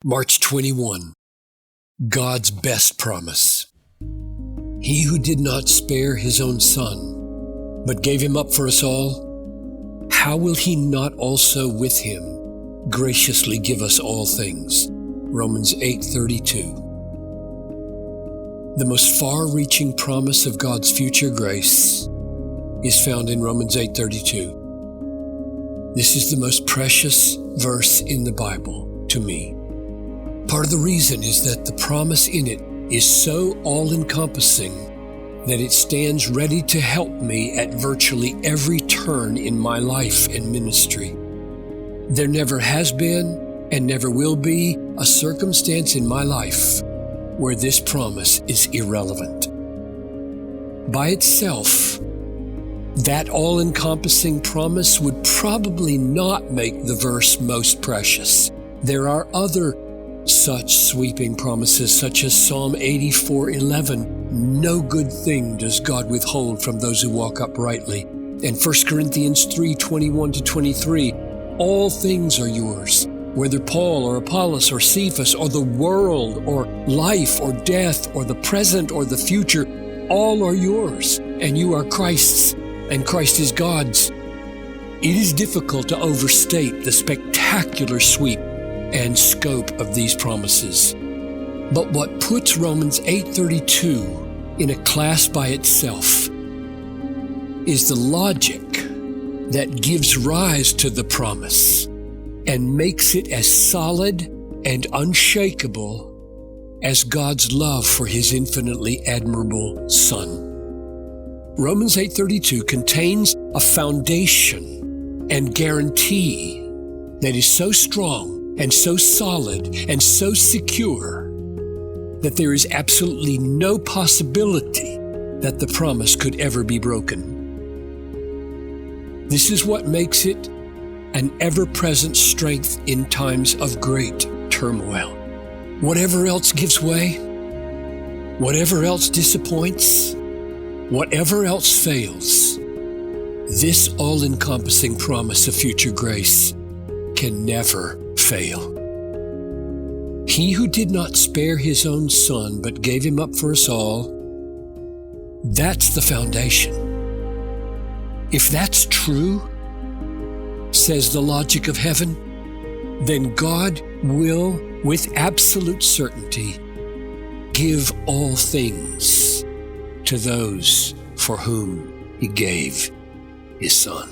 March 21, God's best promise. He who did not spare his own son, but gave him up for us all, how will he not also with him graciously give us all things? Romans 8:32. The most far-reaching promise of God's future grace is found in Romans 8:32. This is the most precious verse in the Bible to me. Part of the reason is that the promise in it is so all-encompassing that it stands ready to help me at virtually every turn in my life and ministry. There never has been and never will be a circumstance in my life where this promise is irrelevant. By itself, that all-encompassing promise would probably not make the verse most precious. There are other such sweeping promises, such as Psalm 84:11, "No good thing does God withhold from those who walk uprightly." And 1 Corinthians 3:21-23, "All things are yours, whether Paul or Apollos or Cephas or the world or life or death or the present or the future, all are yours, and you are Christ's, and Christ is God's." It is difficult to overstate the spectacular sweep and scope of these promises. But what puts Romans 8:32 in a class by itself is the logic that gives rise to the promise and makes it as solid and unshakable as God's love for His infinitely admirable Son. Romans 8:32 contains a foundation and guarantee that is so strong and so solid and so secure that there is absolutely no possibility that the promise could ever be broken. This is what makes it an ever-present strength in times of great turmoil. Whatever else gives way, whatever else disappoints, whatever else fails, this all-encompassing promise of future grace can never fail. He who did not spare his own son, but gave him up for us all, that's the foundation. If that's true, says the logic of heaven, then God will, with absolute certainty, give all things to those for whom He gave His Son.